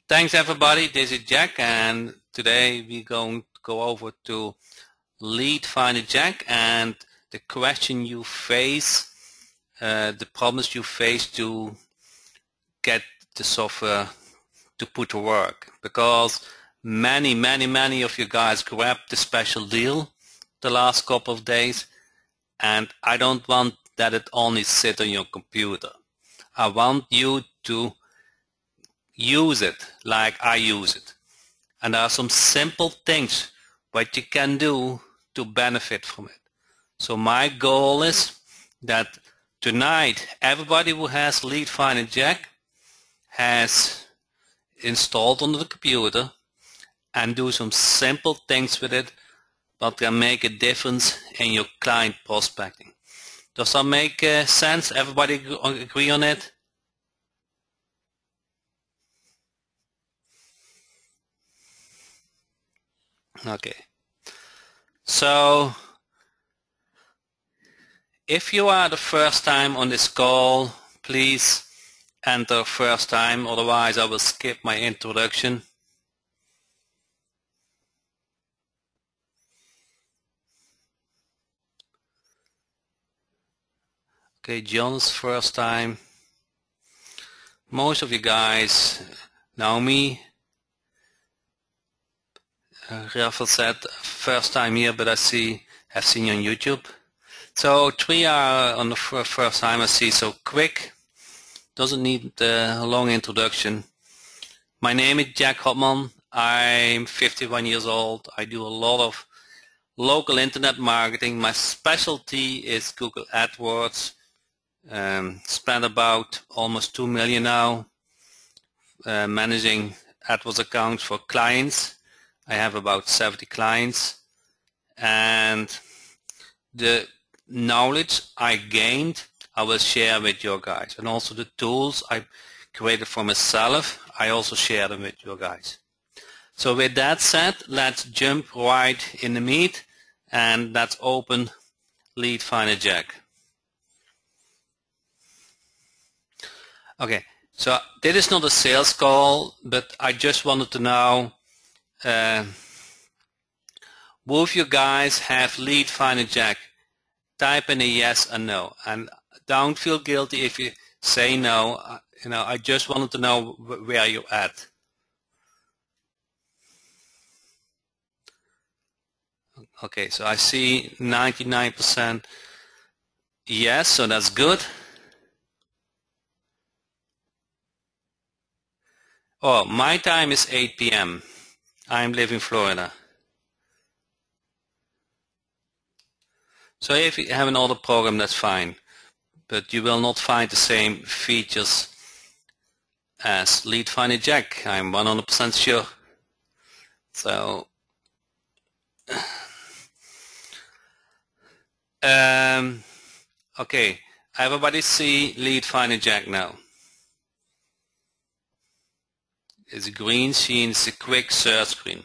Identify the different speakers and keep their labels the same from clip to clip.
Speaker 1: Thanks everybody, this is Jack, and today we're going to go over to LeadFinder Jack and the question you face, the problems you face to get the software to put to work. Because many of you guys grabbed the special deal the last couple of days, and I don't want that it only sit on your computer. I want you to use it like I use it. And there are some simple things what you can do to benefit from it. So my goal is that tonight everybody who has LeadFinder Jack has installed on the computer and do some simple things with it that can make a difference in your client prospecting. Does that make sense? Everybody agree on it? Okay, so if you are the first time on this call, please enter first time, otherwise I will skip my introduction. Okay, John's first time. Most of you guys know me. Rafael said first time here, but I've seen you on YouTube. So 3 are on the first time I see, so quick. Doesn't need a long introduction. My name is Jack Hopman. I'm 51 years old. I do a lot of local internet marketing. My specialty is Google AdWords. Spent about almost 2 million now managing AdWords accounts for clients. I have about 70 clients, and the knowledge I gained I will share with you guys, and also the tools I created for myself I also share them with you guys. So with that said, let's jump right in the meat and let's open LeadFinder Jack. Okay, so this is not a sales call, but I just wanted to know both of you guys have LeadFinder Jack. Type in a yes or no, and don't feel guilty if you say no. I just wanted to know where you're at. Okay, so I see 99% yes, so that's good. Oh, my time is 8 p.m. I live in Florida. So if you have an older program, that's fine, but you will not find the same features as LeadFinder Jack, I'm 100% sure. So okay, everybody see LeadFinder Jack now. It's a green screen, it's a quick search screen.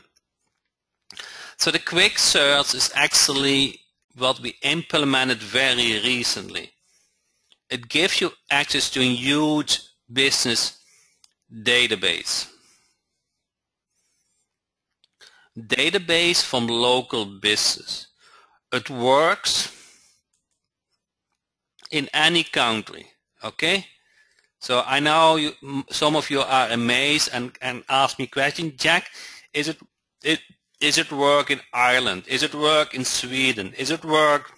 Speaker 1: So the quick search is actually what we implemented very recently. It gives you access to a huge business database. Database from local business. It works in any country, okay? So I know some of you are amazed and ask me questions. Jack, is it work in Ireland? Is it work in Sweden? Is it work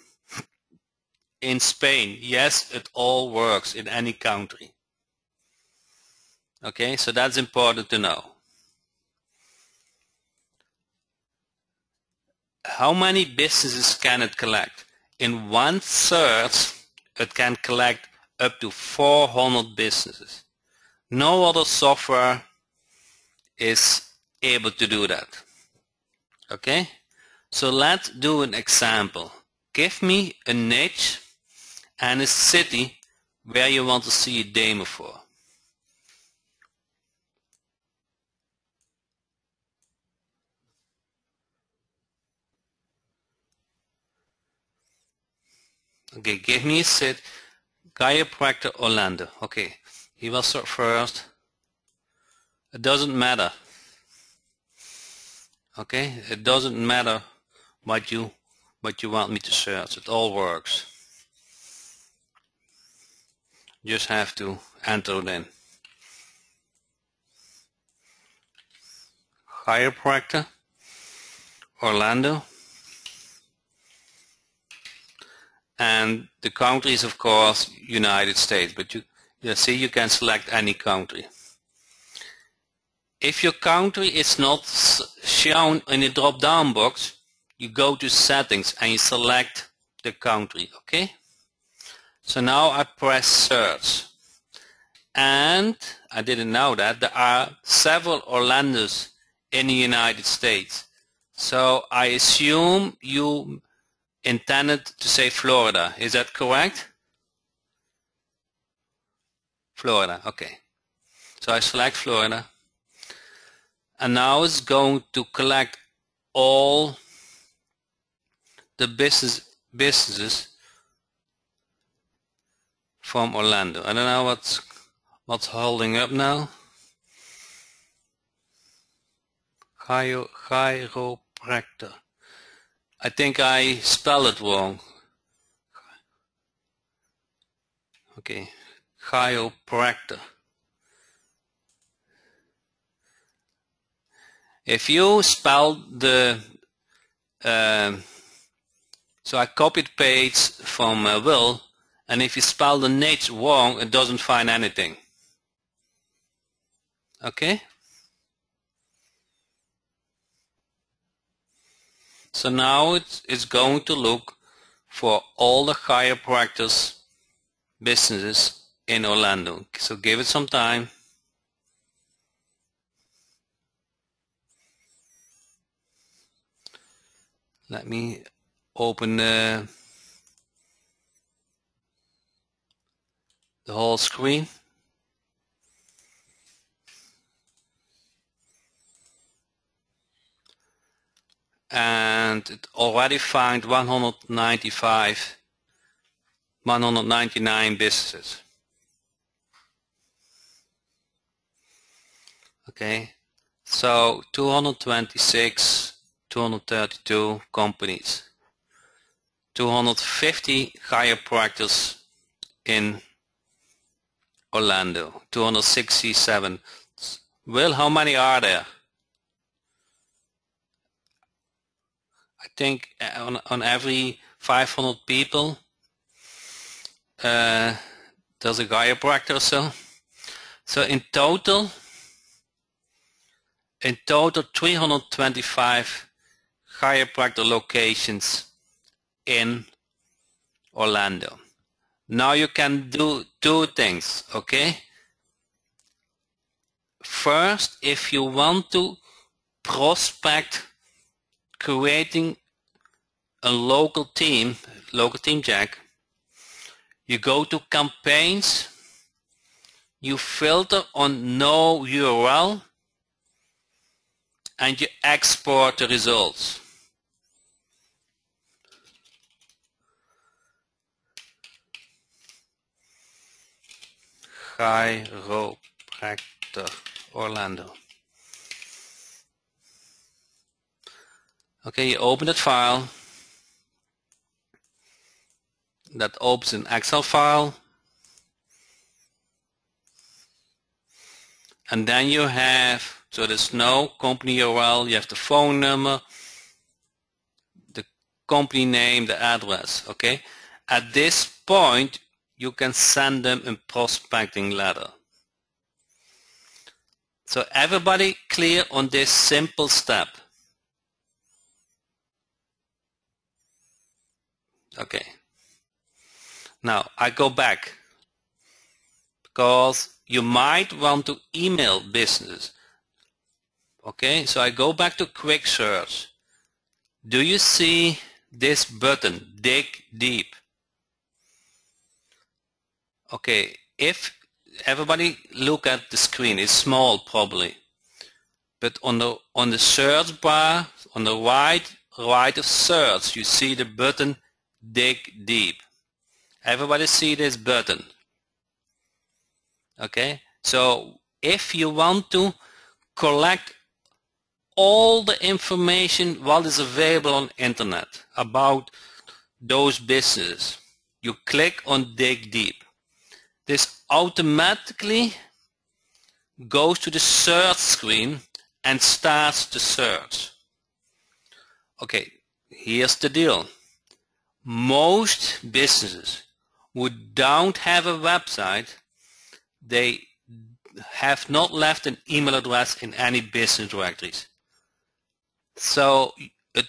Speaker 1: in Spain? Yes, it all works in any country. Okay, so that's important to know. How many businesses can it collect? In one search, it can collect up to 400 businesses. No other software is able to do that. Okay, so let's do an example. Give me a niche and a city where you want to see a demo for. Okay, give me a city. Chiropractor Orlando. Okay, he will start first. It doesn't matter. Okay, it doesn't matter what you want me to search. It all works. You just have to enter it in. Chiropractor, Orlando, and the country is of course United States, but you see you can select any country. If your country is not shown in the drop-down box, you go to settings and you select the country. Okay, so now I press search, and I didn't know that there are several Orlandos in the United States, so I assume you intended to say Florida. Is that correct? Florida. Okay, so I select Florida, and now it's going to collect all the businesses from Orlando. I don't know what's holding up now. Chiropractor. I think I spelled it wrong. Okay, chiropractor. If you spell the so I copied paste from Will, and if you spell the names wrong, it doesn't find anything. Okay? So now it's going to look for all the chiropractors businesses in Orlando. So give it some time. Let me open the whole screen. And it already found 199 businesses. Okay, so 226, 232 companies, 250 chiropractors in Orlando, 267. Will, how many are there? I think on every 500 people there's a chiropractor or so. So in total 325 chiropractor locations in Orlando. Now you can do two things, okay? First, if you want to prospect creating a local team Jack, you go to campaigns, you filter on no URL, and you export the results. Chiropractor Orlando. Okay, you open that file. That opens an Excel file. And then you have, so there's no company URL, you have the phone number, the company name, the address, okay? At this point, you can send them a prospecting letter. So everybody clear on this simple step? Okay. Now I go back because you might want to email businesses. Okay, so I go back to quick search. Do you see this button, dig deep? Okay, if everybody look at the screen, it's small probably, but on the search bar on the right of search, you see the button dig deep. Everybody see this button? Okay, so if you want to collect all the information what is available on internet about those businesses. You click on Dig Deep. This automatically goes to the search screen and starts the search. Okay, here's the deal. Most businesses who don't have a website, they have not left an email address in any business directories. So it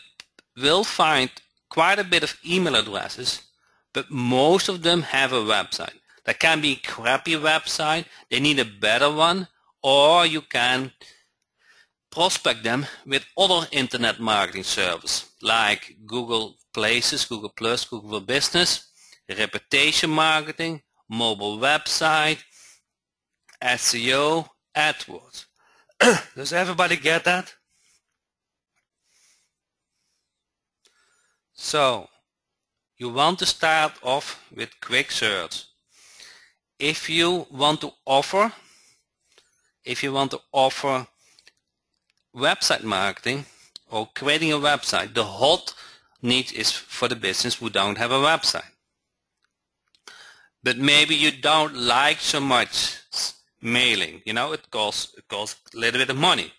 Speaker 1: will find quite a bit of email addresses, but most of them have a website. That can be a crappy website, they need a better one, or you can prospect them with other internet marketing services like Google Places, Google Plus, Google for Business, reputation marketing, mobile website, SEO, AdWords. Does everybody get that? So you want to start off with quick search. If you want to offer website marketing or creating a website, the hot need is for the business who don't have a website. But maybe you don't like so much mailing, it costs a little bit of money.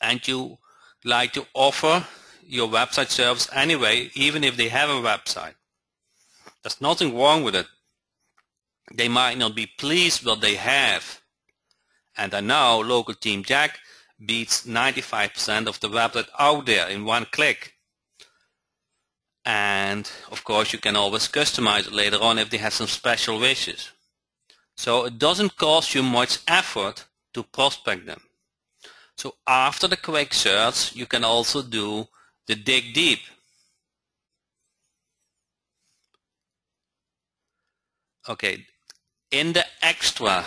Speaker 1: And you like to offer your website service anyway, even if they have a website. There's nothing wrong with it. They might not be pleased with what they have. And I know Local Team Jack beats 95% of the website out there in one click. And of course you can always customize it later on if they have some special wishes. So it doesn't cost you much effort to prospect them. So after the quick search, you can also do the dig deep. Okay, in the extra,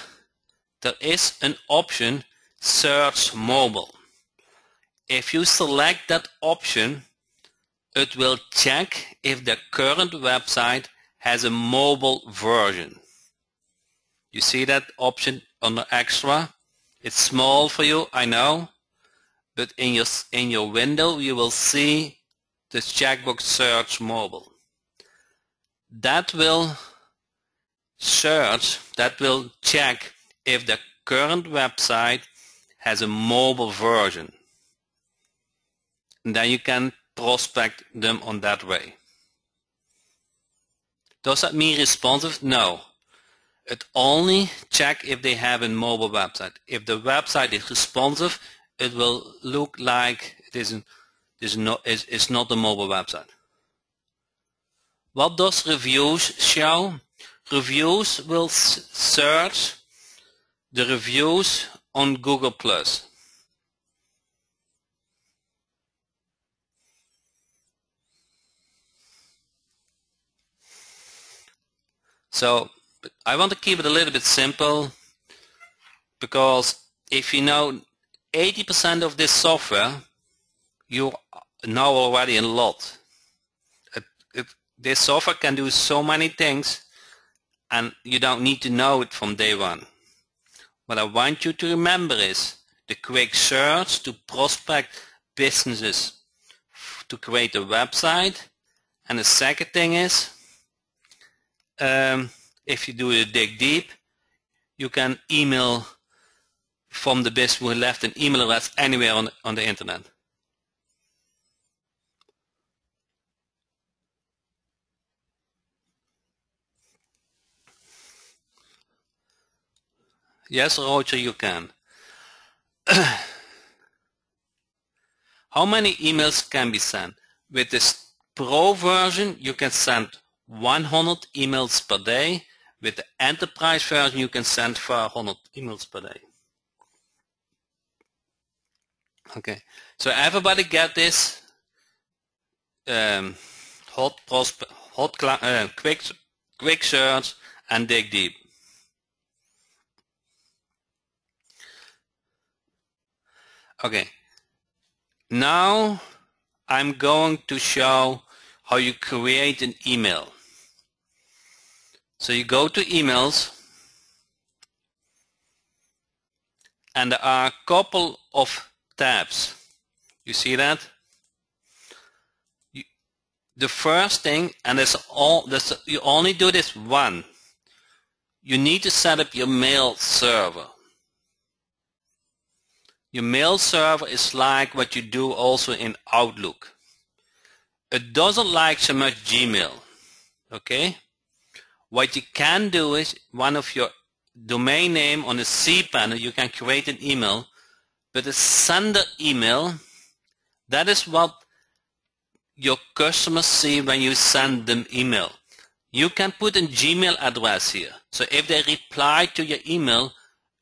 Speaker 1: there is an option, Search Mobile. If you select that option, it will check if the current website has a mobile version. You see that option on the extra? It's small for you, I know, but in your window you will see this checkbox Search Mobile. That will check if the current website has a mobile version. And then you can prospect them on that way. Does that mean responsive? No. It only checks if they have a mobile website. If the website is responsive, it will look like it's not a mobile website. What does reviews show? Reviews will search the reviews on Google+. So I want to keep it a little bit simple, because if you know 80% of this software, you know already a lot. This software can do so many things, and you don't need to know it from day one. What I want you to remember is the quick search to prospect businesses to create a website, and the second thing is if you do a dig deep, you can email from the business who left an email address anywhere on the internet. Yes, Roger, you can. How many emails can be sent? With this Pro version, you can send 100 emails per day. With the Enterprise version, you can send 400 emails per day. Okay, so everybody get this quick search and dig deep. Okay, now I'm going to show how you create an email. So you go to emails, and there are a couple of tabs. You see that? The first thing, and you only do this one, you need to set up your mail server. Your mail server is like what you do also in Outlook. It doesn't like so much Gmail. Okay? What you can do is one of your domain name on the cPanel, you can create an email, but the sender email, that is what your customers see when you send them email. You can put a Gmail address here. So if they reply to your email,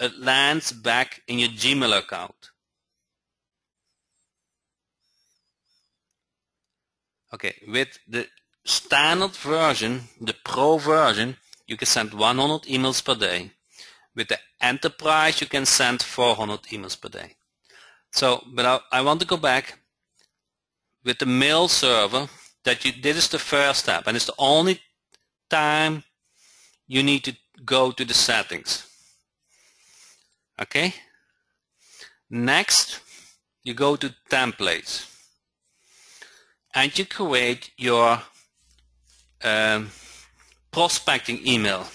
Speaker 1: it lands back in your Gmail account. Okay, with the standard version, the Pro version, you can send 100 emails per day. With the Enterprise, you can send 400 emails per day. So, but I want to go back. With the mail server, this is the first step, and it's the only time you need to go to the settings. Okay? Next, you go to templates, and you create your prospecting email.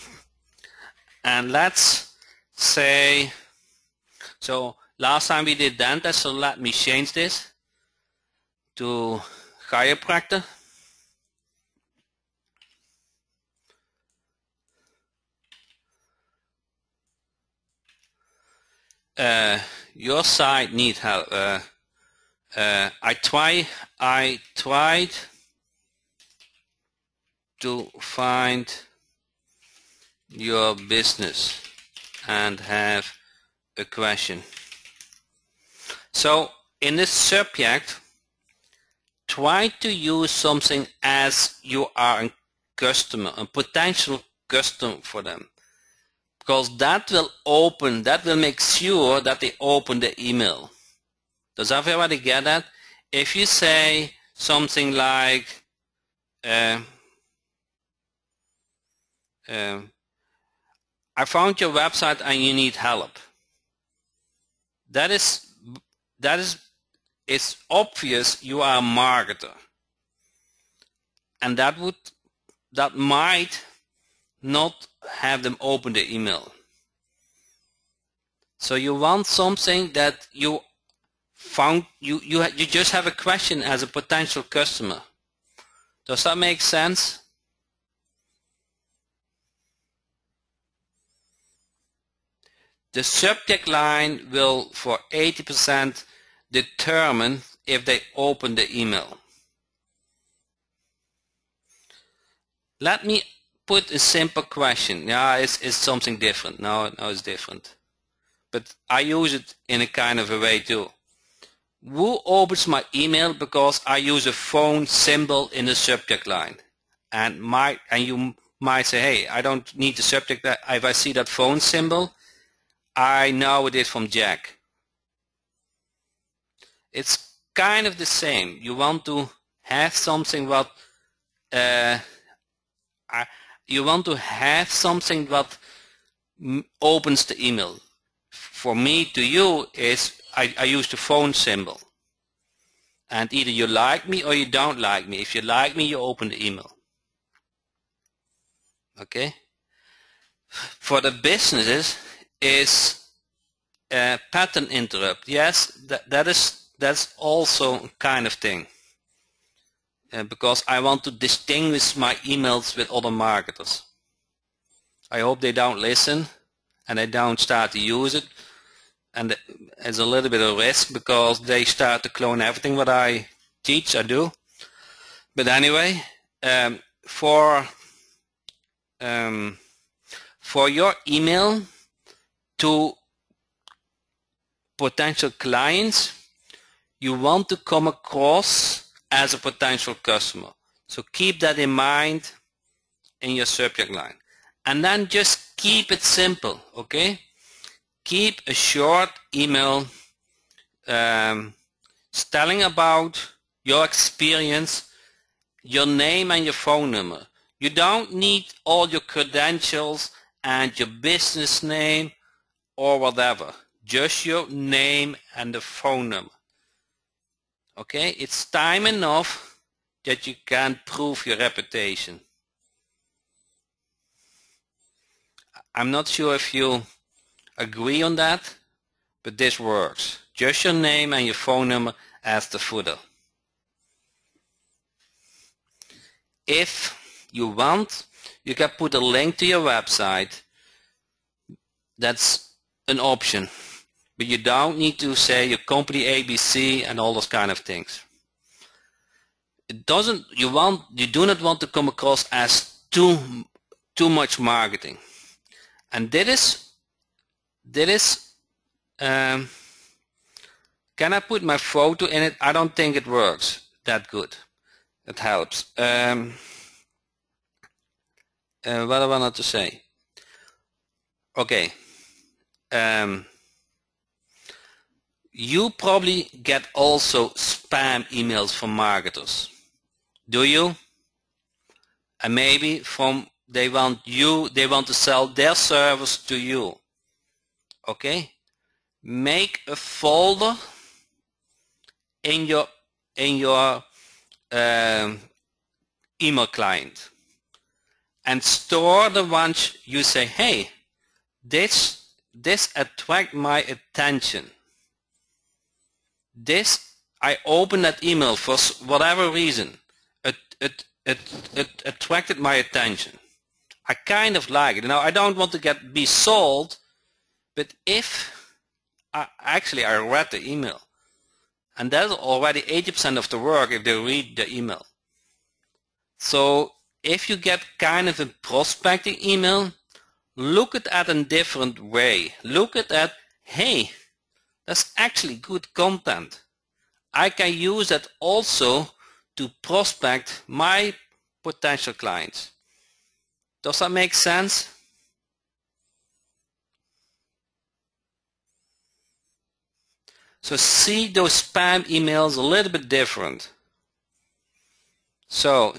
Speaker 1: And let's say, so last time we did dentist, so let me change this to chiropractor. Your site needs help. I tried to find your business and have a question. So in this subject, try to use something as you are a customer, a potential customer for them, because that will make sure that they open the email. Does everybody get that? If you say something like I found your website and you need help, it's obvious you are a marketer, and that might not have them open the email. So you want something that you found, you just have a question as a potential customer. Does that make sense? The subject line will, for 80%, determine if they open the email. Let me put a simple question. Yeah, it's something different. No, it's different. But I use it in a kind of a way too. Who opens my email because I use a phone symbol in the subject line? And you might say, hey, I don't need the subject. If I see that phone symbol, I know it is from Jack. It's kind of the same. You want to have something what opens the email. For me to you is I use the phone symbol. And either you like me or you don't like me. If you like me, you open the email. Okay? For the businesses is pattern interrupt. Yes, that's also a kind of thing. Because I want to distinguish my emails with other marketers. I hope they don't listen and they don't start to use it. And it's a little bit of risk because they start to clone everything what I teach, I do. But anyway, for your email to potential clients, you want to come across as a potential customer. So keep that in mind in your subject line. And then just keep it simple, okay? Keep a short email telling about your experience, your name and your phone number. You don't need all your credentials and your business name or whatever. just your name and the phone number. Okay, it's time enough that you can prove your reputation. I'm not sure if you agree on that, but this works. Just your name and your phone number as the footer. If you want, you can put a link to your website. That's an option. But you don't need to say your company ABC and all those kind of things. You do not want to come across as too much marketing. And can I put my photo in it? I don't think it works that good. It helps. What I wanted to say. Okay. You probably get also spam emails from marketers. Do you? And maybe they want to sell their service to you. Okay? Make a folder in your email client and store the ones you say, hey, this attract my attention. I opened that email for whatever reason. It attracted my attention. I kind of like it. Now I don't want to be sold, but if I read the email, and that's already 80% of the work if they read the email. So if you get kind of a prospecting email, look at that in a different way. Look at that, hey, that's actually good content. I can use that also to prospect my potential clients. Does that make sense? So see those spam emails a little bit different. So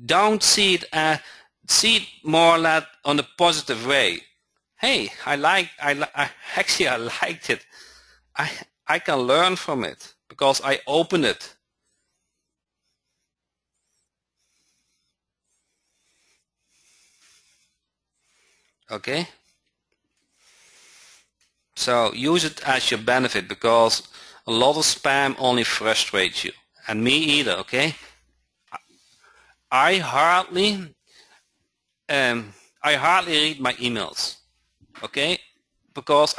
Speaker 1: don't see it more or less on a positive way. Hey, I liked it. I can learn from it because I opened it. Okay? So use it as your benefit, because a lot of spam only frustrates you, and me either. Okay? I hardly read my emails. Okay? Because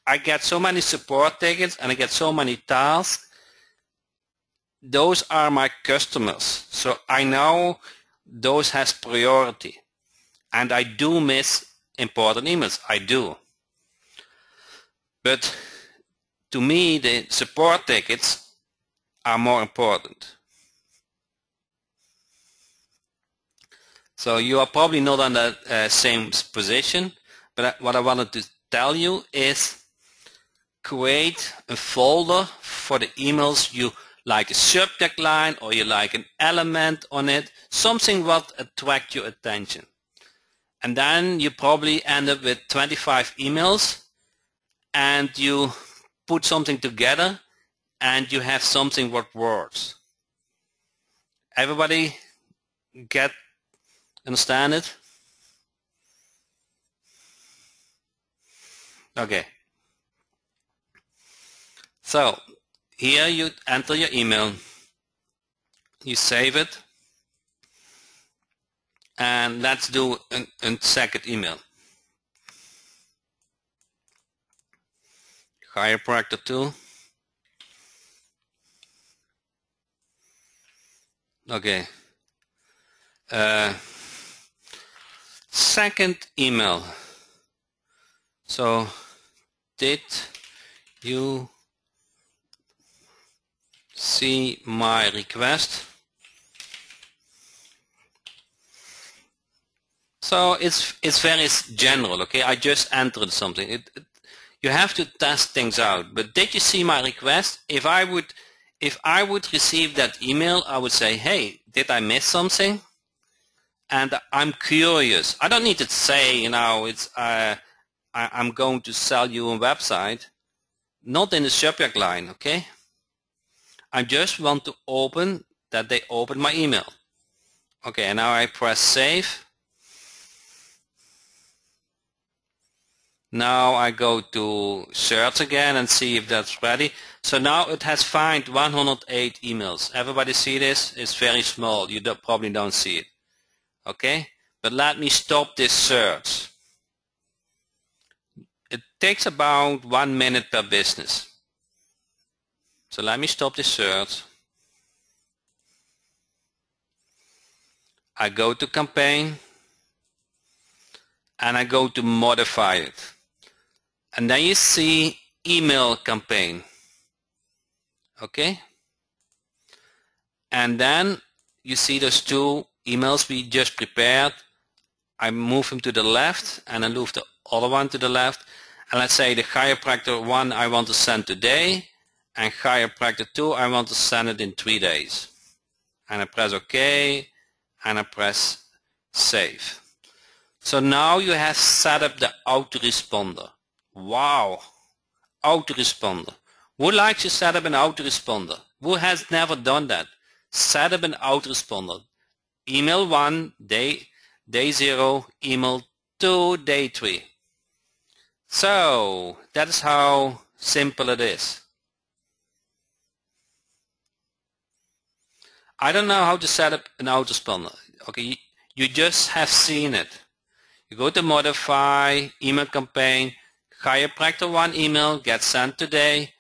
Speaker 1: I get so many support tickets and I get so many tasks. Those are my customers, so I know those has priority, and I do miss important emails. I do. But to me, the support tickets are more important. So you are probably not on that same position, but what I wanted to tell you is create a folder for the emails you like, a subject line, or you like an element on it, something what attract your attention. And then you probably end up with 25 emails, and you put something together and you have something what works. Everybody understand it? Okay. So here you enter your email, you save it, and let's do a second email. Chiropractor 2. Okay. Second email. So, did you see my request? So it's very general. Okay, I just entered something. You have to test things out. But did you see my request? If I would receive that email, I would say, hey, did I miss something? And I'm curious. I don't need to say, it's I I'm going to sell you a website, not in the subject line, okay? I just want to open that they open my email. Okay, and now I press save. Now I go to search again and see if that's ready. So now it has found 108 emails. Everybody see this? It's very small. You probably don't see it. Okay, but let me stop this search. It takes about 1 minute per business. So let me stop this search. I go to campaign and I go to modify it. And then you see email campaign. Okay? And then you see those two emails we just prepared. I move them to the left and I move the other one to the left. And let's say the chiropractor 1 I want to send today, and chiropractor 2 I want to send it in 3 days. And I press OK and I press save. So now you have set up the autoresponder. Wow, autoresponder. Who likes to set up an autoresponder? Who has never done that? Set up an autoresponder. Email 1, day 0, email 2, day 3. So that is how simple it is. I don't know how to set up an autoresponder. Okay, you just have seen it. You go to modify, email campaign, chiropractor 1 email gets sent today,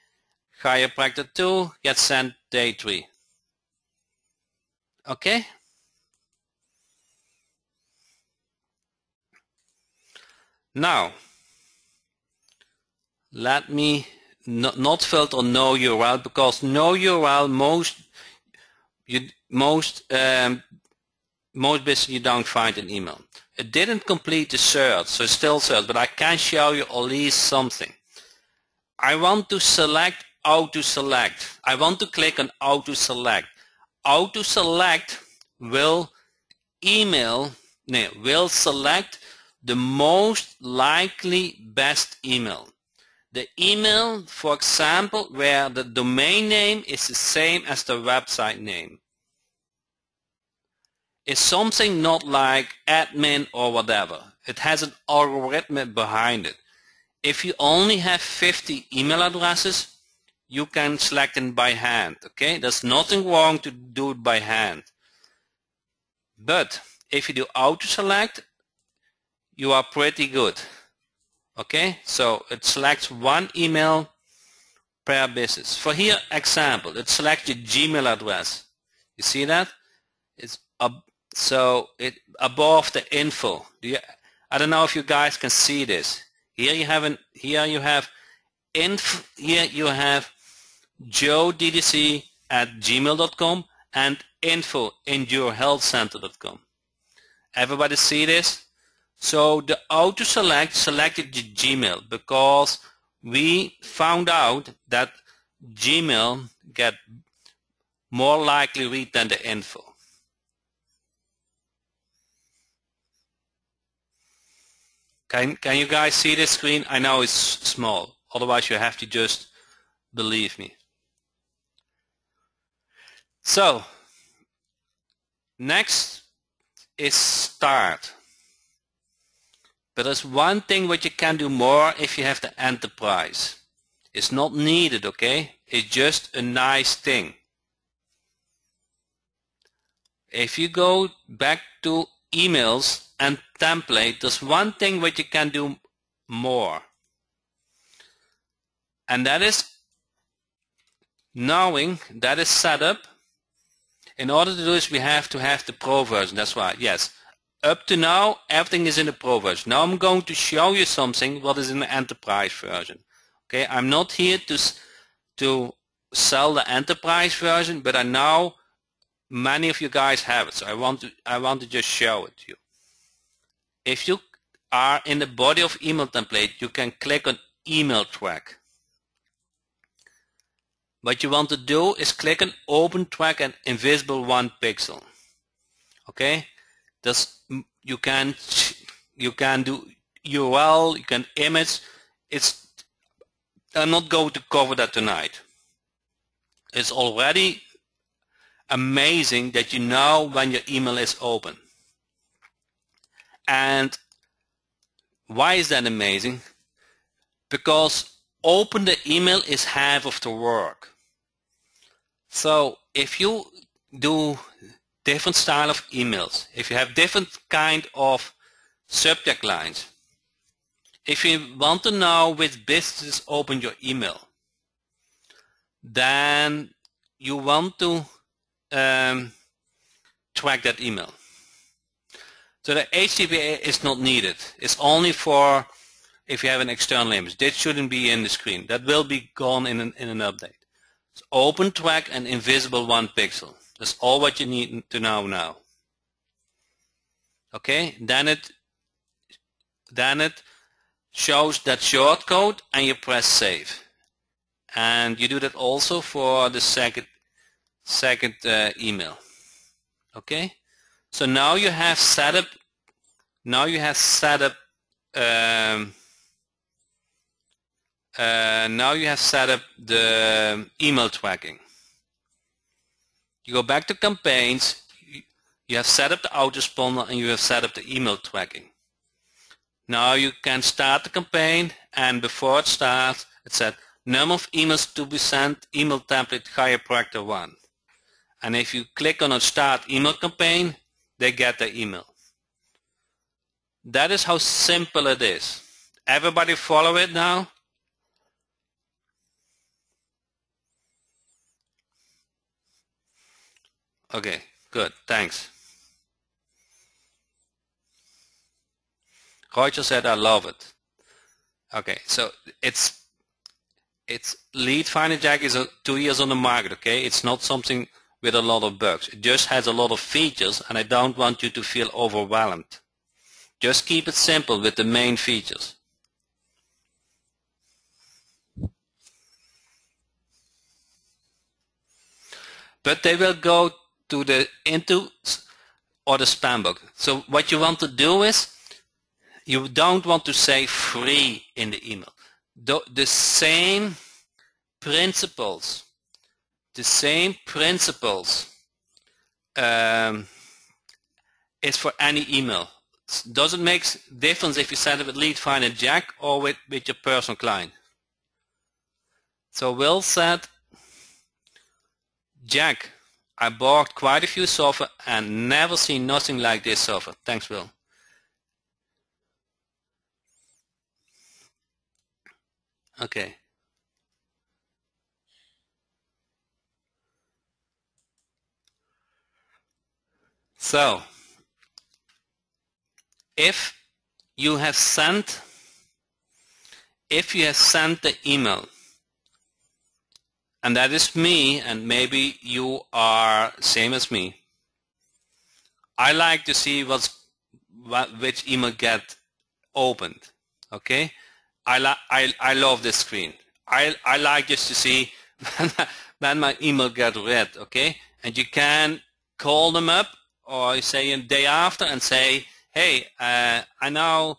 Speaker 1: chiropractor 2 gets sent day 3. Okay? Now, let me not filter no URL, because no URL most business you don't find an email. It didn't complete the search, so it's still search, but I can show you at least something. I want to select auto select. I want to click on auto select. Auto select will select the most likely best email. The email, for example, where the domain name is the same as the website name. It's something not like admin or whatever. It has an algorithm behind it. If you only have 50 email addresses, you can select them by hand. Okay, there's nothing wrong to do it by hand. But if you do auto select, you are pretty good. Okay, so it selects 1 email per business. For here example, it selects your Gmail address. You see that? It's so it above the info. I don't know if you guys can see this. Here you have info. Here you have joeddc@gmail.com and info@yourhealthcenter.com. Everybody see this? So the auto select selected the Gmail because we found out that Gmail get more likely read than the info. Can you guys see this screen? I know it's small, otherwise you have to just believe me. So next is start. But there's one thing what you can do more if you have the enterprise. It's not needed, okay? It's just a nice thing. If you go back to emails and template, there's one thing what you can do more. And that is knowing that is set up. In order to do this, we have to have the Pro version. That's why, yes. Up to now, everything is in the Pro version. Now I'm going to show you something what is in the Enterprise version. Okay, I'm not here to sell the Enterprise version, but I know many of you guys have it, so I want to just show it to you. If you are in the body of email template, you can click on email track. What you want to do is click on open track and invisible 1 pixel. Okay, you can do URL, you can image. I'm not going to cover that tonight. It's already amazing that you know when your email is open. And why is that amazing? Because open the email is half of the work. So if you do different style of emails, if you have different kind of subject lines, if you want to know which businesses open your email, then you want to track that email. So the HTTP is not needed. It's only for if you have an external image. That shouldn't be in the screen. That will be gone in an update. So open, track, and invisible 1 pixel. That's all what you need to know now. Okay, then it shows that shortcode and you press save. And you do that also for the second email. Okay, so now you have set up. The email tracking. You go back to campaigns. You have set up the autoresponder and you have set up the email tracking. Now you can start the campaign, and before it starts, it said number of emails to be sent, email template chiropractor 1. And if you click on a start email campaign, they get the email. That is how simple it is. Everybody follow it now? Okay, good, thanks. Roger said I love it. Okay, so it's LeadFinder Jack is 2 years on the market, okay? It's not something with a lot of bugs. It just has a lot of features, and I don't want you to feel overwhelmed. Just keep it simple with the main features. But they will go to the into or the spam box. So what you want to do is, you don't want to say free in the email. The same principles is for any email. Doesn't make difference if you set it with LeadFinder Jack or with your personal client. So Will said, Jack, I bought quite a few software and never seen nothing like this software. Thanks, Will. Okay. So, if you have sent the email, and that is me, and maybe you are same as me, I like to see which email get opened. Okay, I love this screen. I like just to see when my email get read. Okay, and you can call them up or say a day after and say, hey, I now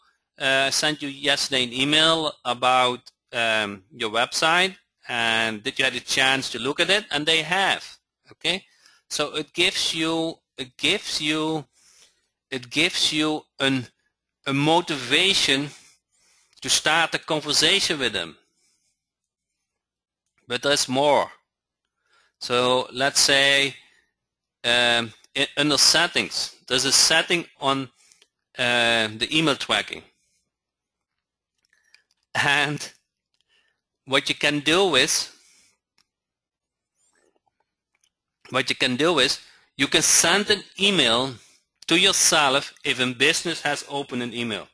Speaker 1: sent you yesterday an email about your website, and did you have a chance to look at it? And they have. Okay, so it gives you a motivation to start a conversation with them. But there's more. So let's say under settings, there's a setting on the email tracking, and what you can do is you can send an email to yourself if a business has opened an email,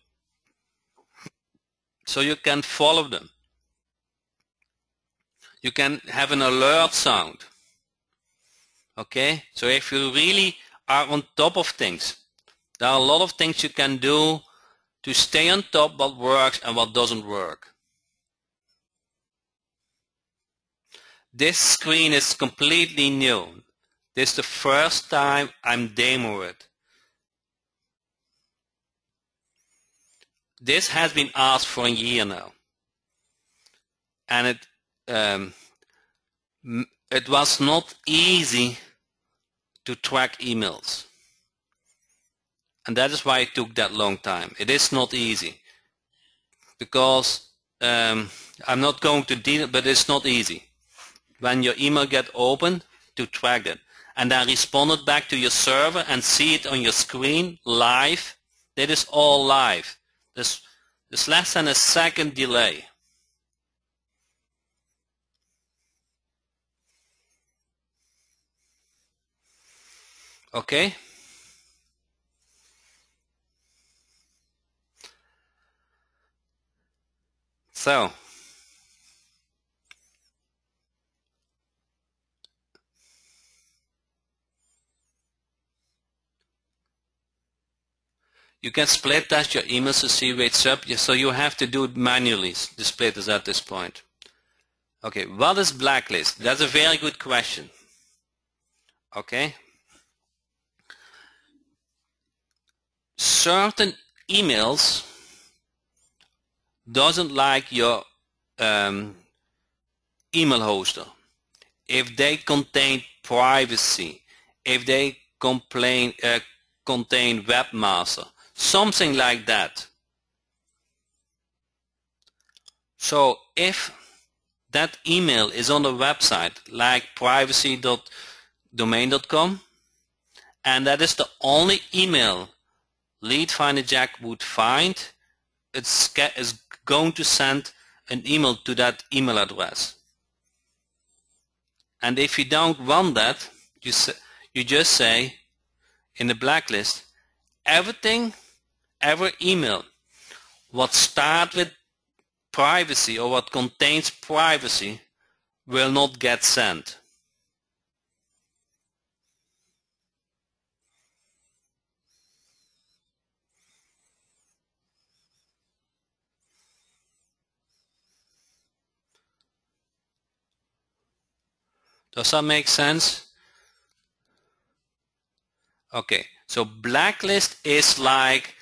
Speaker 1: so you can follow them. You can have an alert sound. Okay, so if you really are on top of things, there are a lot of things you can do to stay on top what works and what doesn't work. This screen is completely new. This is the first time I'm demoing it. this has been asked for a year now, and it was not easy to track emails, and that is why it took that long time. It is not easy because I'm not going to deal, but it's not easy when your email get opened to track it and then respond it back to your server and see it on your screen live. That is all live. There's less than a second delay. Okay? So, you can split test your emails to see where it's up, so you have to do it manually, the splitters at this point. Okay, what is blacklist? That's a very good question. Okay? Certain emails doesn't like your email hoster. If they contain privacy, if they contain webmaster, something like that. So if that email is on a website like privacy.domain.com, and that is the only email LeadFinder Jack would find, it's going to send an email to that email address. And if you don't want that, you just say in the blacklist, every email what start with privacy or what contains privacy will not get sent. Does that make sense? Okay, so blacklist is like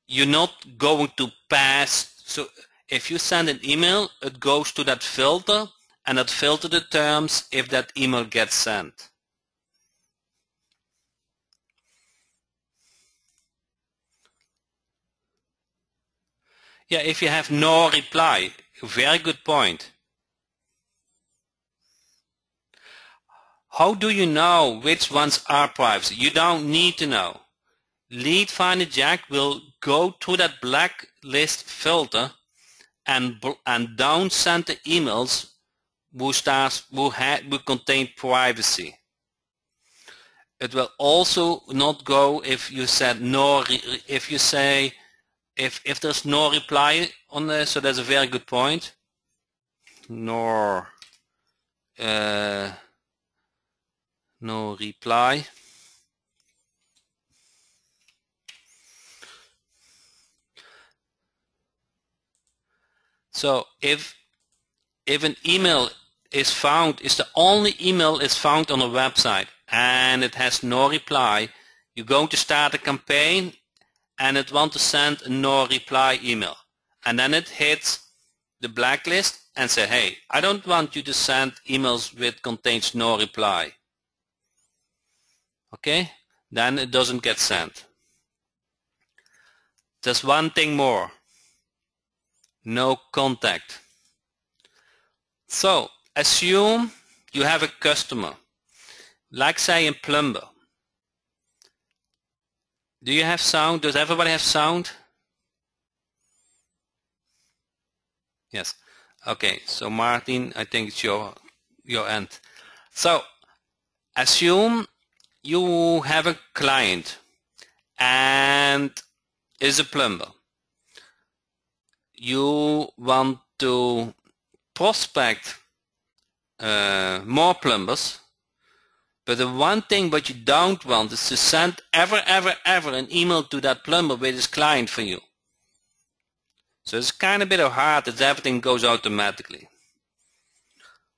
Speaker 1: you're not going to pass. So if you send an email, it goes to that filter, and that filter determines if that email gets sent. Yeah, if you have no reply, very good point. How do you know which ones are privacy? You don't need to know. LeadFinder Jack will go to that blacklist filter and don't send the emails who contain privacy. It will also not go if you said no. If you say if there's no reply on this, so that's a very good point. No reply. So if an email is found, is the only email is found on a website and it has no reply, you're going to start a campaign and it wants to send a no reply email, and then it hits the blacklist and say, hey, I don't want you to send emails which contains no reply. Okay, then it doesn't get sent. There's one thing more. No contact. So assume you have a customer, like say a plumber. Do you have sound? Does everybody have sound? Yes. Okay, so Martin, I think it's your end. So assume you have a client and is a plumber. You want to prospect more plumbers, but the one thing what you don't want is to send ever an email to that plumber with his client for you. So it's kind of a bit of hard that everything goes automatically.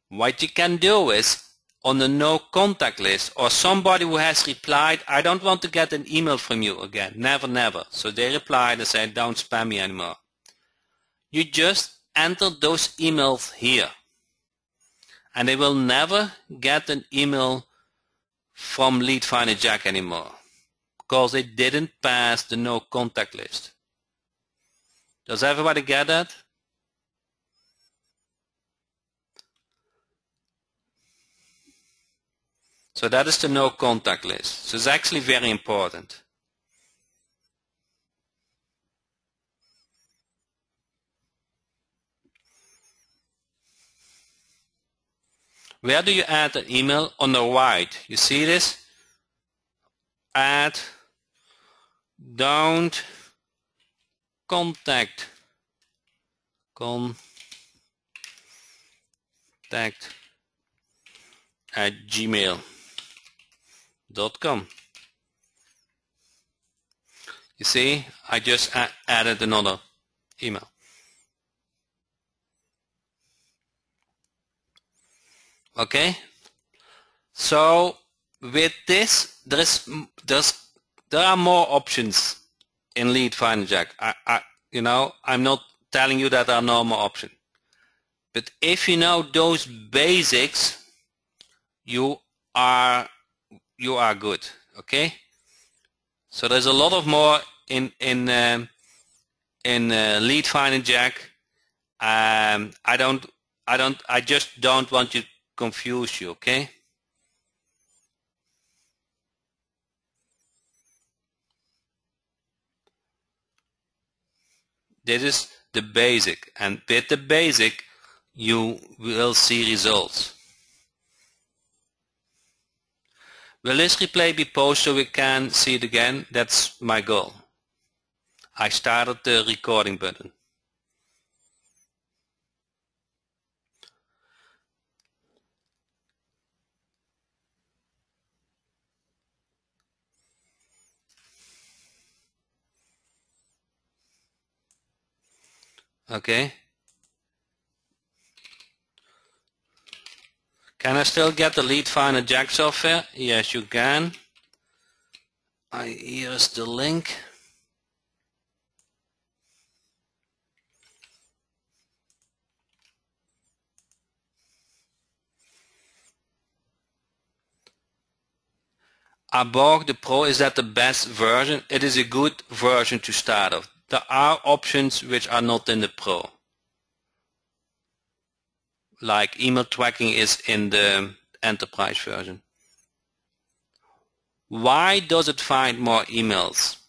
Speaker 1: What you can do is on the no contact list, or somebody who has replied, I don't want to get an email from you again, never, never. So they replied and said, don't spam me anymore. You just enter those emails here. And they will never get an email from LeadFinder Jack anymore, because they didn't pass the no contact list. Does everybody get that? So that is the no contact list. So it's actually very important. Where do you add an email? On the right. You see this? Add, don't contact at gmail.com. You see, I just added another email. Okay, so with this, there are more options in LeadFinder Jack. I'm not telling you that there are no more options, but if you know those basics, you are good. Okay, so there's a lot of more in LeadFinder Jack. I just don't want you confuse you, okay? This is the basic, and with the basic you will see results. Will this replay be posted so we can see it again? That's my goal. I started the recording button. Okay. Can I still get the LeadFinder Jack software? Yes, you can. Here's the link. Above the Pro, is that the best version? It is a good version to start off. There are options which are not in the Pro. Like email tracking is in the Enterprise version. Why does it find more emails?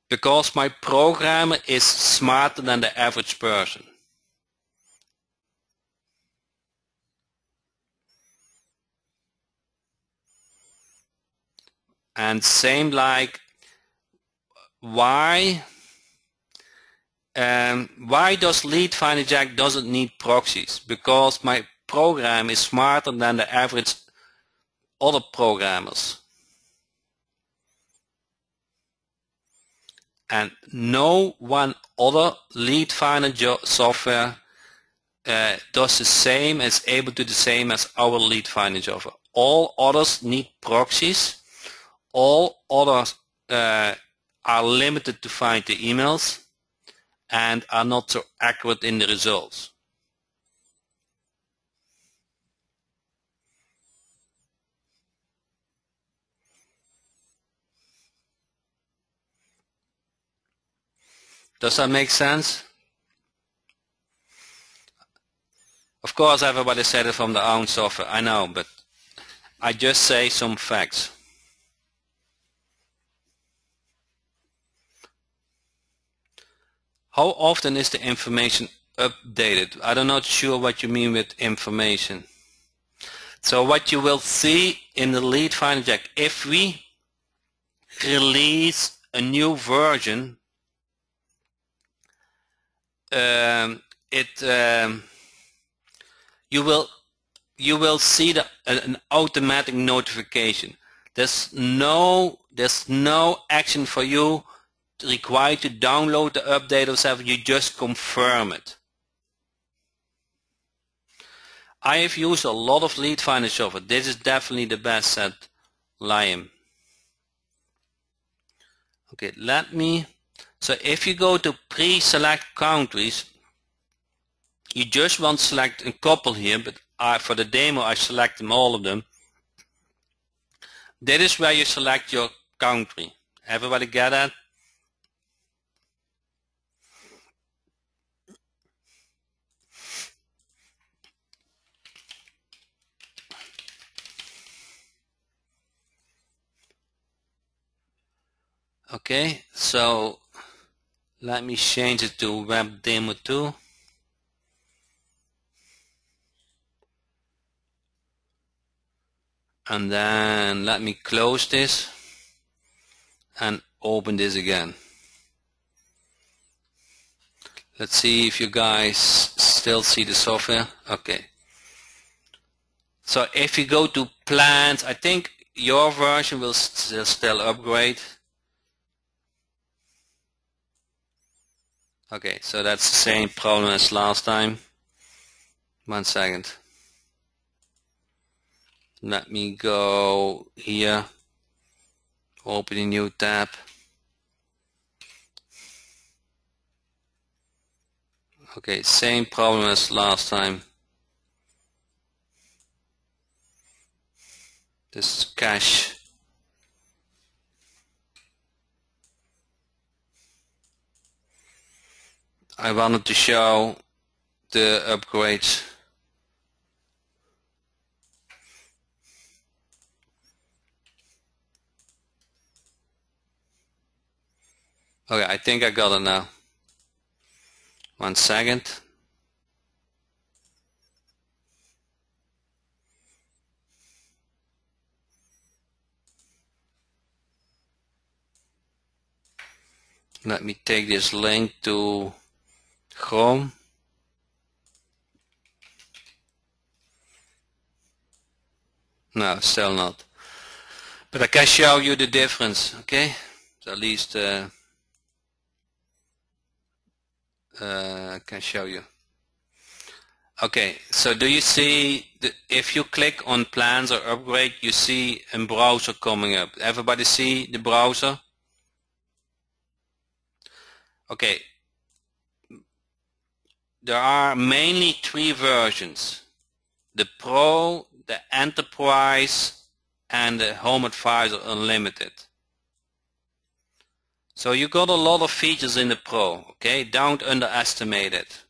Speaker 1: Because my programmer is smarter than the average person. And same like why does LeadFinder Jack doesn't need proxies? Because my program is smarter than the average other programmers. And no one other LeadFinder software does the same, is able to do the same as our LeadFinder software. All others need proxies. All others are limited to find the emails and are not so accurate in the results. Does that make sense? Of course, everybody said it from their own software, I know, but I just say some facts. How often is the information updated? I'm not sure what you mean with information. So what you will see in the LeadFinder Jack, if we release a new version, you will see an automatic notification. There's no action for you required to download the update or something. You just confirm it. I have used a lot of LeadFinder software. This is definitely the best set, Liam. Okay, so if you go to pre-select countries, you just want to select a couple here, but for the demo I select them, all of them. That is where you select your country. Everybody get that? Okay, so let me change it to Web Demo 2. And then let me close this and open this again. Let's see if you guys still see the software. Okay. So if you go to plans, I think your version will still upgrade. Okay, so that's the same problem as last time. 1 second. Let me go here, open a new tab. Okay, same problem as last time. This is cache. I wanted to show the upgrades. Okay, I think I got it now. 1 second. Let me take this link to Chrome. No, still not. But I can show you the difference, okay? So at least I can show you. Okay, so do you see, if you click on plans or upgrade, you see a browser coming up. Everybody see the browser? Okay, there are mainly 3 versions: the Pro, the Enterprise, and the Home Advisor Unlimited. So you got a lot of features in the Pro, okay? Don't underestimate it.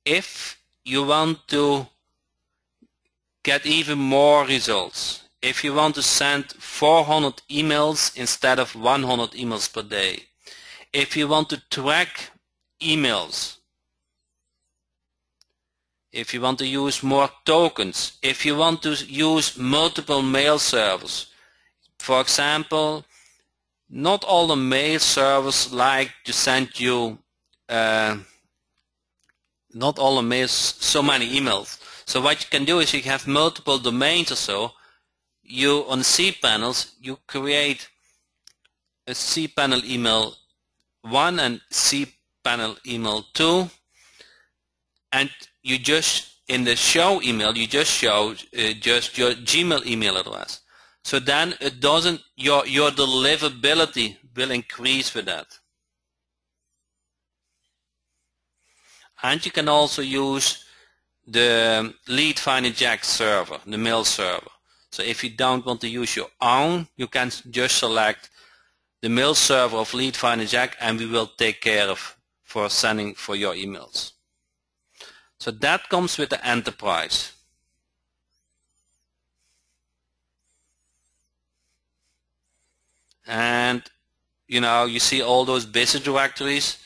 Speaker 1: If you want to get even more results, if you want to send 400 emails instead of 100 emails per day, if you want to track emails, if you want to use more tokens, if you want to use multiple mail servers. For example, not all the mail servers like to send you not all the mails, so many emails. So what you can do is you have multiple domains or so. You on cPanels, you create a cPanel email 1 and cPanel email 2, and you just in the show email you just show just your Gmail email address. So then it doesn't, your deliverability will increase with that. And you can also use the LeadFinder Jack server, the mail server. So if you don't want to use your own, you can just select the mail server of LeadFinder Jack, and we will take care of for sending for your emails. So that comes with the Enterprise. And you see all those business directories.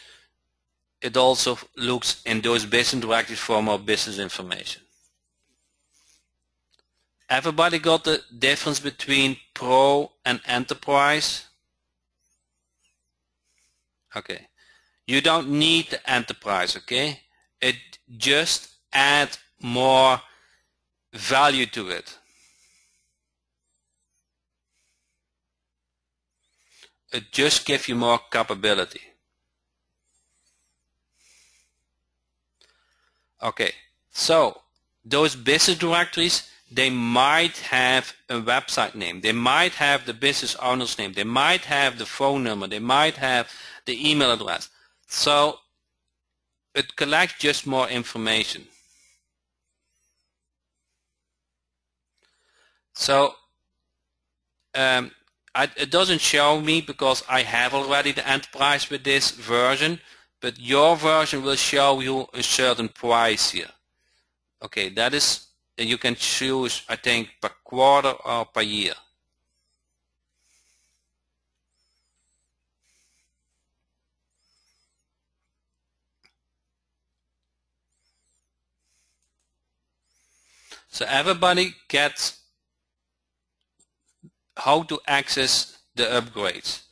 Speaker 1: It also looks in those business directories for more business information. Everybody got the difference between Pro and Enterprise? Okay. You don't need the Enterprise, okay? It just adds more value to it. It just gives you more capability. Okay, so those business directories, they might have a website name, they might have the business owner's name, they might have the phone number, they might have the email address. So it collects just more information. So it doesn't show me because I have already the enterprise with this version, but your version will show you a certain price here. Okay, that is, you can choose, I think, per quarter or per year. So everybody gets how to access the upgrades.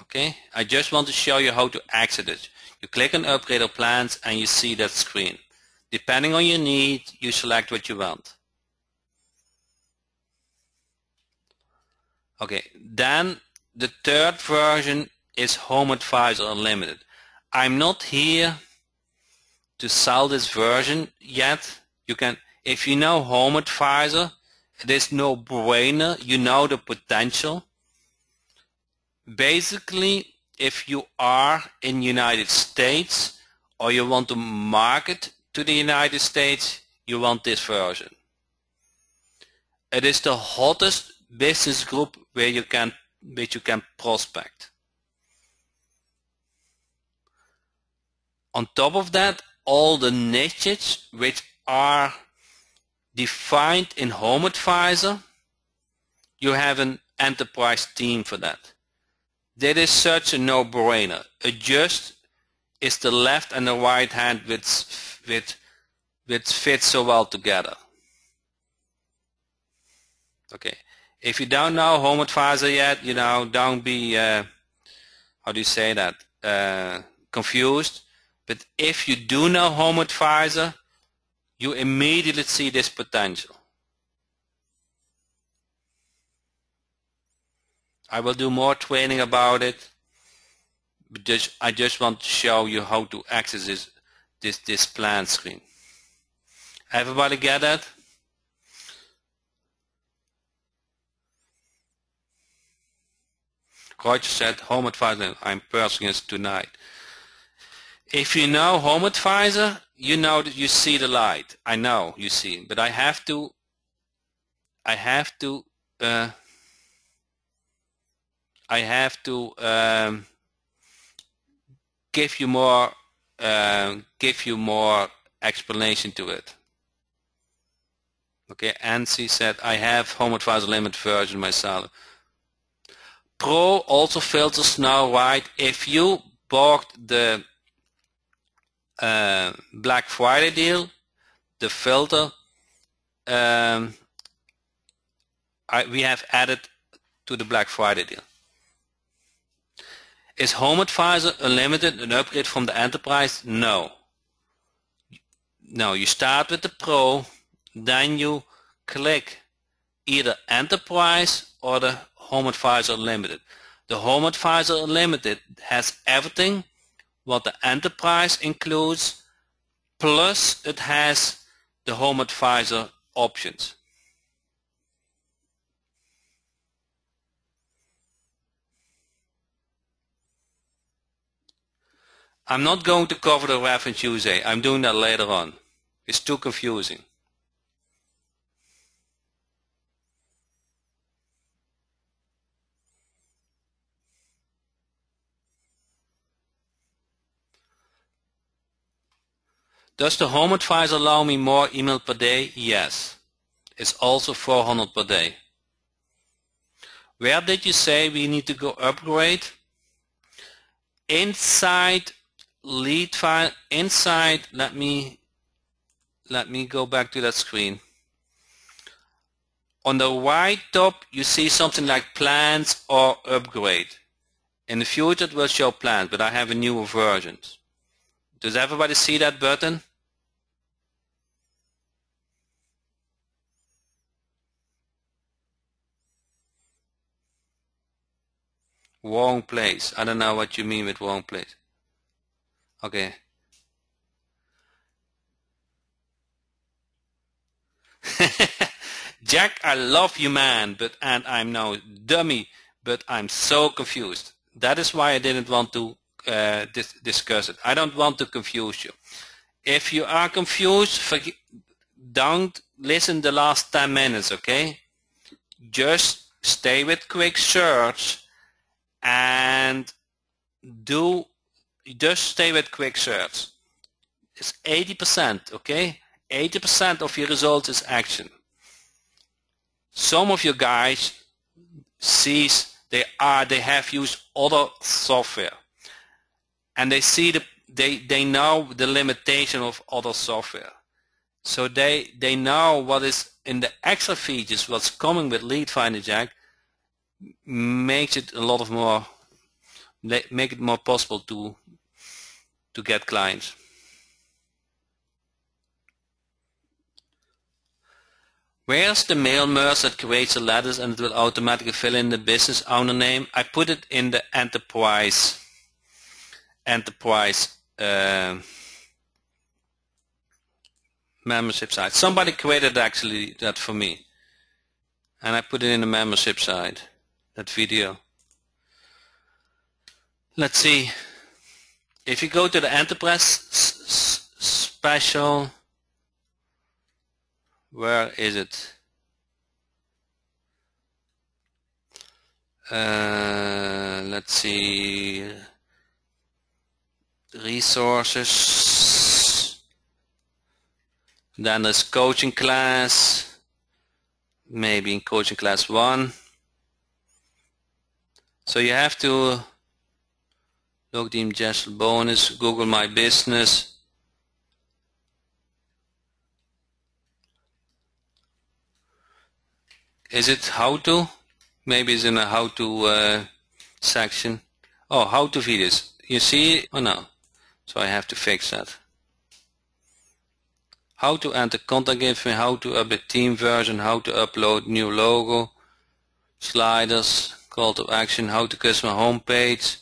Speaker 1: Okay, I just want to show you how to access it. You click on upgrade or plans and you see that screen. Depending on your need, you select what you want. Okay, then the third version is Home Advisor Unlimited. I'm not here to sell this version yet. You can, if you know Home Advisor, it is no brainer. You know the potential. Basically, if you are in United States or you want to market to the United States, you want this version. It is the hottest business group which you can prospect. On top of that, all the niches which are defined in Home Advisor, you have an enterprise team for that. That is such a no-brainer. It just is the left and the right hand which fits so well together. Okay, if you don't know Home Advisor yet, don't be how do you say that, confused. But if you do know Home Advisor, you immediately see this potential. I will do more training about it, but I just want to show you how to access this plan screen. Everybody get that? Roger said, Home Advisor, I'm purchasing it tonight. If you know Home Advisor, you know that you see the light. I know you see, but I have to give you more explanation to it. Okay, Ansi said, I have Home Advisor Limit version myself. Pro also filters now, right? If you bought the Black Friday deal, the filter we have added to the Black Friday deal. Is Home Advisor Unlimited an upgrade from the Enterprise? No. No, you start with the Pro, then you click either Enterprise or the Home Advisor Unlimited. The Home Advisor Unlimited has everything what the Enterprise includes, plus it has the Home Advisor options. I'm not going to cover the reference USA. I'm doing that later on. It's too confusing. Does the Home Advisor allow me more email per day? Yes. It's also 400 per day. Where did you say we need to go upgrade? Inside LeadFinder, let me go back to that screen. On the right top you see something like plans or upgrade. In the future it will show plans, but I have a newer version. Does everybody see that button? Wrong place. I don't know what you mean with wrong place. Okay. Jack, I love you, man, and I'm now dummy, but I'm so confused. That is why I didn't want to discuss it. I don't want to confuse you. If you are confused, don't listen the last 10 minutes, okay? Just stay with quick search and just stay with quick search. It's 80%, okay? 80% of your results is action. Some of you guys sees they have used other software, and they know the limitation of other software. So they know what is in the extra features, what's coming with LeadFinder Jack, makes it a lot of more, make it more possible to get clients. Where's the mail merge that creates the letters and it will automatically fill in the business owner name? I put it in the enterprise membership site. Somebody created actually that for me, and I put it in the membership site, that video. Let's see. If you go to the enterprise special, where is it? Let's see. Resources. Then there's coaching class. Maybe in coaching class 1. So you have to log the ingestion bonus, Google My Business. Is it how to? Maybe it's in a how to section. Oh, how to videos. You see? Oh no. So I have to fix that. How to enter contact info, how to update team version, how to upload new logo, sliders, call to action, how to customer homepage.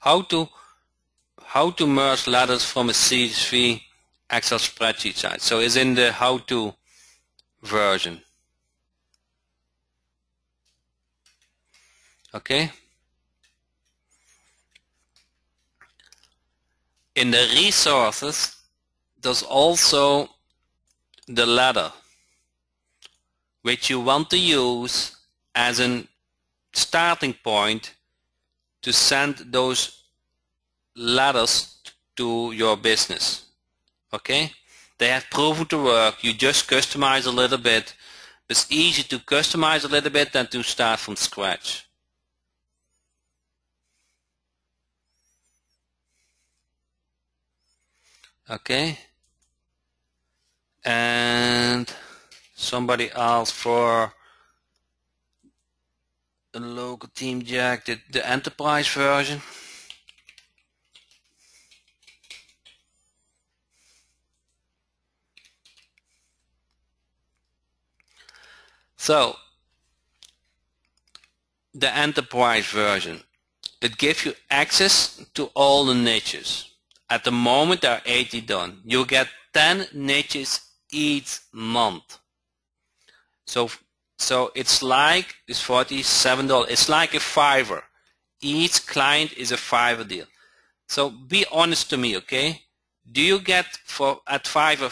Speaker 1: How to merge letters from a CSV Excel spreadsheet site. So it's in the how to version. Okay. In the resources, there's also the letter which you want to use as a starting point to send those letters to your business. Okay? They have proven to work. You just customize a little bit. It's easy to customize a little bit than to start from scratch. Okay? And somebody asked for a local team Jack, the enterprise version. So the enterprise version, it gives you access to all the niches. At the moment there are 80 done. You get 10 niches each month. So it's like, it's $47. It's like a Fiverr. Each client is a Fiverr deal. So be honest to me, okay? Do you get at Fiverr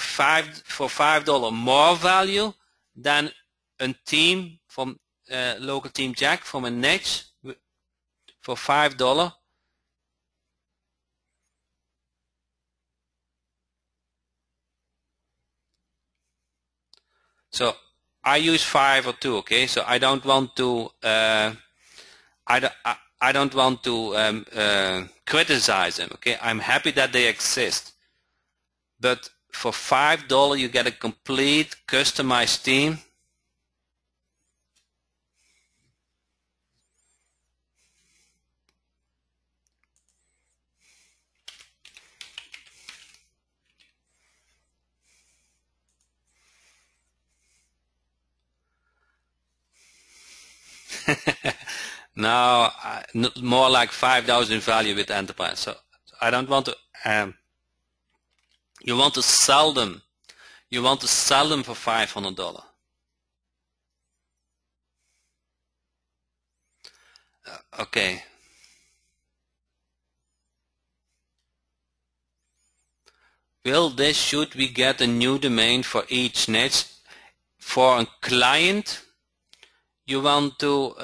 Speaker 1: for $5 more value than a team from local team Jack from a niche for $5? So I use Fiverr too, okay? So I don't want to I don't want to criticize them, okay? I'm happy that they exist, but for $5 you get a complete customized team. Now, more like 5,000 value with enterprise. So I don't want to You want to sell them. You want to sell them for $500. Okay. Should we get a new domain for each niche? For a client, you want to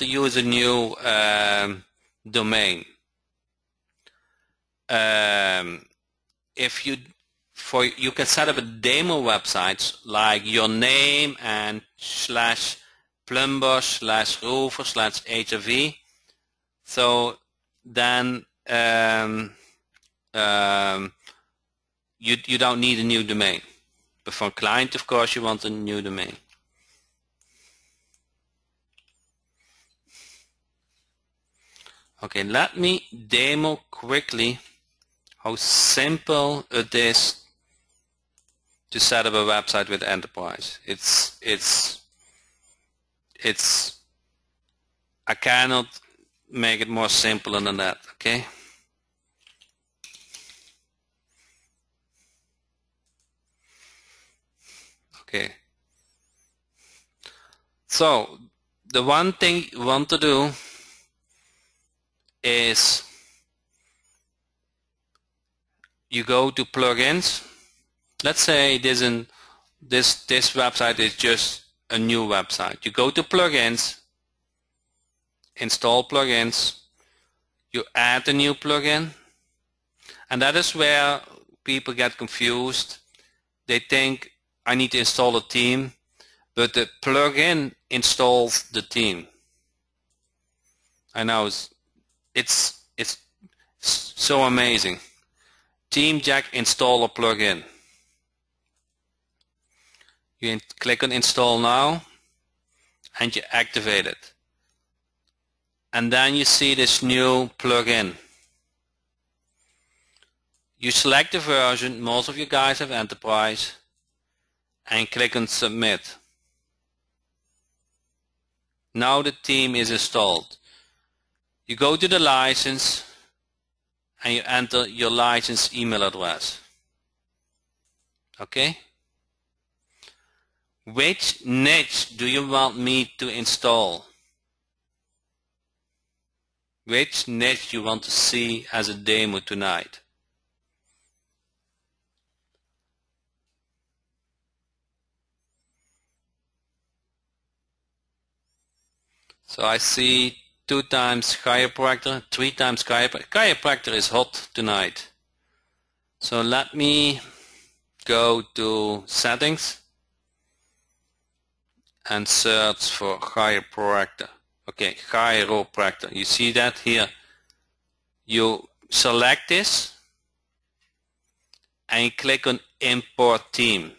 Speaker 1: use a new domain. If you can set up a demo website like your name and /plumber/roofer/HRV. So then you don't need a new domain. But for a client, of course, you want a new domain. Okay, let me demo quickly how simple it is to set up a website with Enterprise. I cannot make it more simple than that, okay? Okay. So the one thing you want to do is you go to plugins. Let's say this website is just a new website. You go to plugins, install plugins, you add a new plugin, and that is where people get confused. They think I need to install a theme, but the plugin installs the theme. I know it's so amazing. Theme Jack installer plugin. You click on install now and you activate it. And then you see this new plugin. You select the version, most of you guys have Enterprise, and click on submit. Now the theme is installed. You go to the license and you enter your license email address. Okay? Which niche do you want me to install? Which niche you want to see as a demo tonight? So I see 2 times chiropractor, 3 times chiropractor. Chiropractor is hot tonight. So let me go to settings and search for chiropractor. Okay, chiropractor. You see that here? You select this and you click on import theme.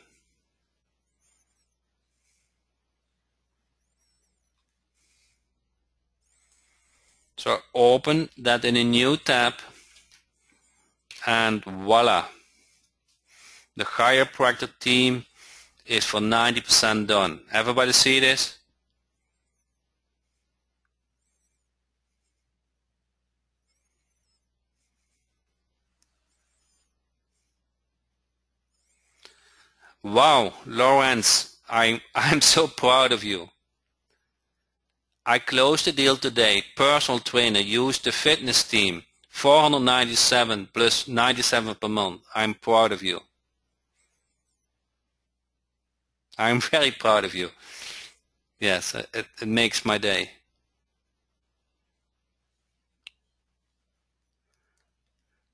Speaker 1: So open that in a new tab and voila. The chiropractor theme is for 90% done. Everybody see this? Wow, Lawrence, I'm so proud of you. I closed the deal today. Personal trainer used the fitness theme. $497 plus $97 per month. I'm proud of you. I'm very proud of you. Yes, it makes my day.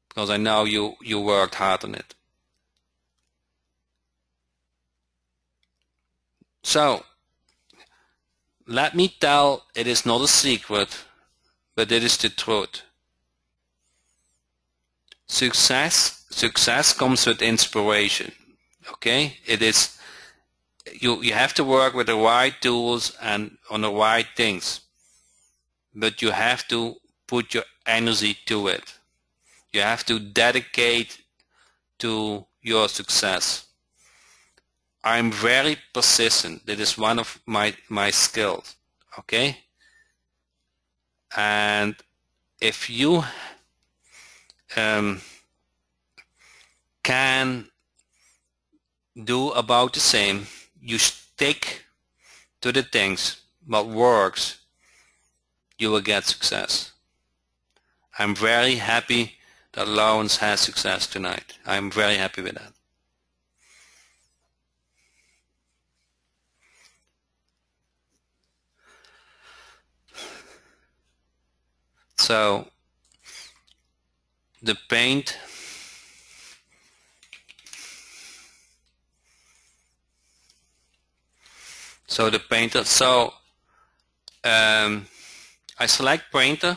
Speaker 1: Because I know you worked hard on it. So, let me tell, it is not a secret, but it is the truth. Success comes with inspiration. Okay? It is you have to work with the right tools and on the right things. but you have to put your energy to it. You have to dedicate to your success. I'm very persistent. That is one of my skills. Okay? And if you can do about the same, you stick to the things what works, you will get success. I'm very happy that Lawrence has success tonight. I'm very happy with that. So the paint, I select painter,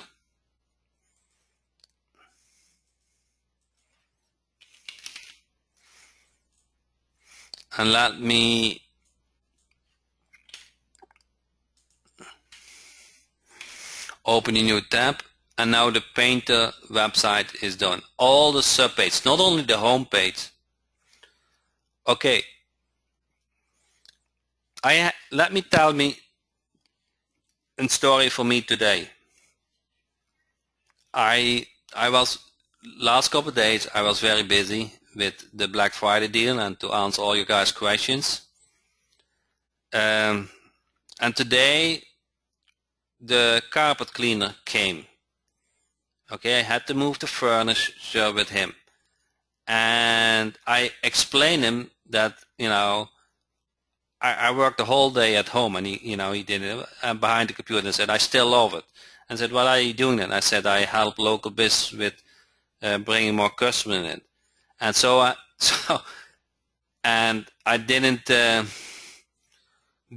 Speaker 1: and let me open a new tab, and now the painter website is done. All the subpages, not only the home page. Okay, let me tell me a story for me today. I was last couple of days I was very busy with the Black Friday deal and to answer all you guys' questions. And today the carpet cleaner came. Okay, I had to move the furniture with him, and I explained him that I worked the whole day at home, and he did it behind the computer, and said I still love it. And said, what are you doing then? I said I help local business with bringing more customers in. And and I didn't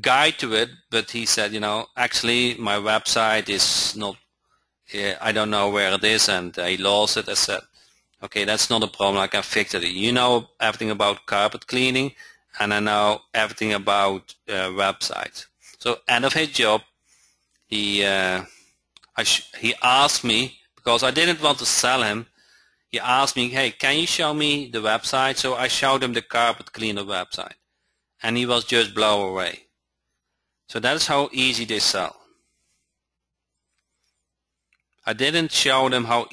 Speaker 1: guide to it, but he said, actually my website is not, I don't know where it is, and he lost it. I said, okay, that's not a problem, I can fix it. You know everything about carpet cleaning, and I know everything about websites. So end of his job, he asked me, because I didn't want to sell him, he asked me, hey, can you show me the website? So I showed him the carpet cleaner website, and he was just blown away. So that's how easy they sell. I didn't show them how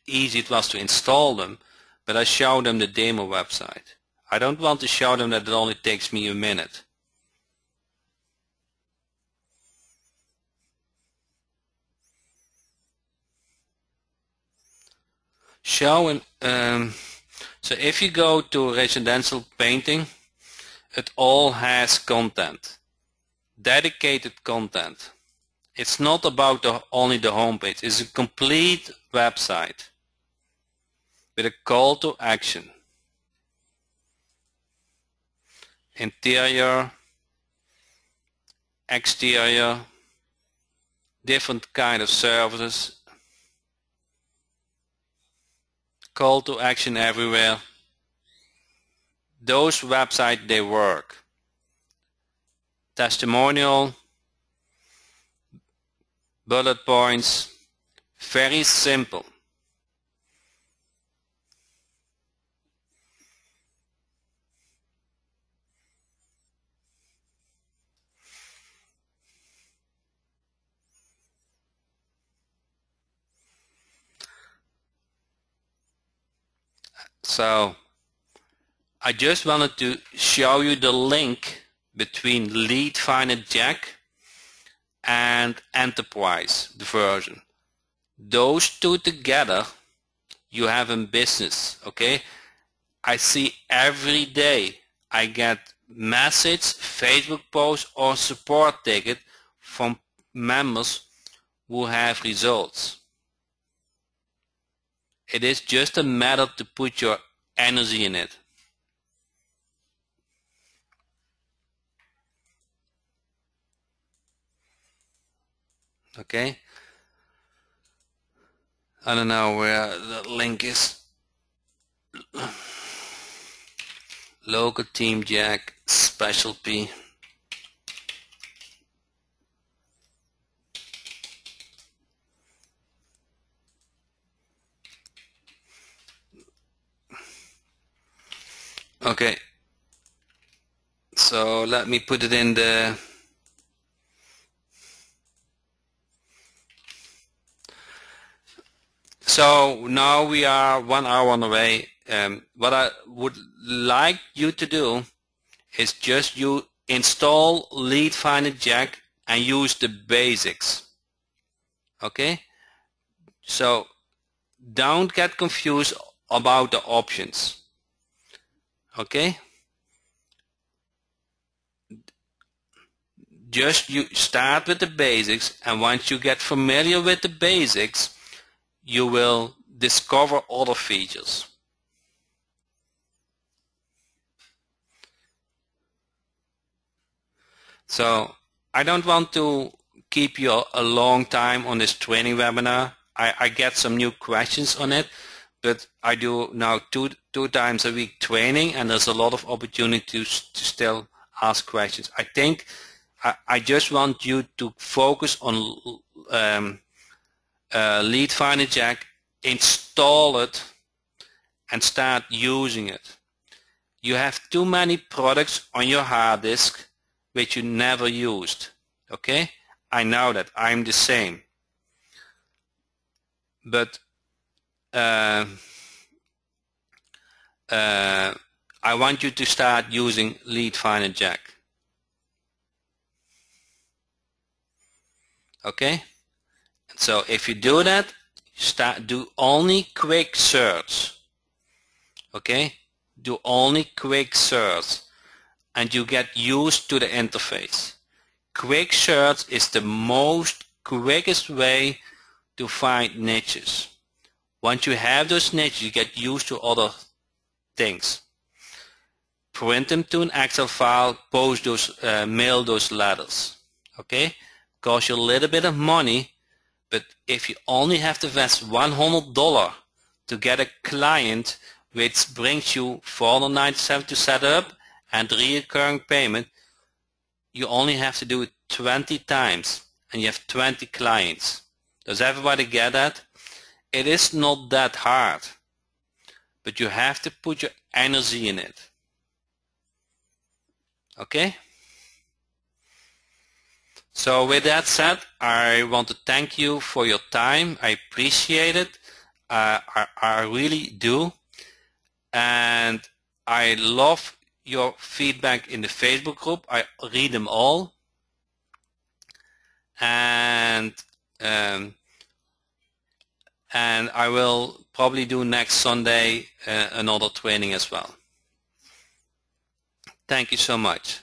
Speaker 1: easy it was to install them, but I showed them the demo website. I don't want to show them that it only takes me a minute. So if you go to residential painting, it all has content, dedicated content. It's not about only the homepage. It's a complete website with a call to action. Interior, exterior, different kind of services, call to action everywhere. Those websites, they work. Testimonial, bullet points, very simple. So I just wanted to show you the link between LeadFinder Jack and Enterprise, the version. Those two together, you have a business, okay? I see every day I get message, Facebook post or support ticket from members who have results. It is just a matter to put your energy in it. Okay? I don't know where the link is. Local Team Jack, Special P. Okay, so let me put it in the so now we are 1 hour on the way. What I would like you to do is just you install LeadFinder Jack and use the basics. Okay, so don't get confused about the options. Okay, just you start with the basics, and once you get familiar with the basics, you will discover other features. So I don't want to keep you a long time on this training webinar. I get some new questions on it, but I do now two times a week training, and there's a lot of opportunities to still ask questions. I think I just want you to focus on LeadFinder Jack, install it, and start using it. You have too many products on your hard disk which you never used. Okay, I know that. I'm the same. But I want you to start using LeadFinder Jack. Okay, so if you do that, do only quick search. Okay, do only quick search, and you get used to the interface. Quick search is the most quickest way to find niches. Once you have those niches, you get used to other things. Print them to an Excel file, post those, mail those letters. Okay, cost you a little bit of money, but if you only have to invest $100 to get a client, which brings you $497 to set up and recurring payment, you only have to do it 20 times, and you have 20 clients. Does everybody get that? It is not that hard, but you have to put your energy in it. Okay? So with that said, I want to thank you for your time. I appreciate it. I really do. And I love your feedback in the Facebook group. I read them all. And I will probably do next Sunday another training as well. Thank you so much.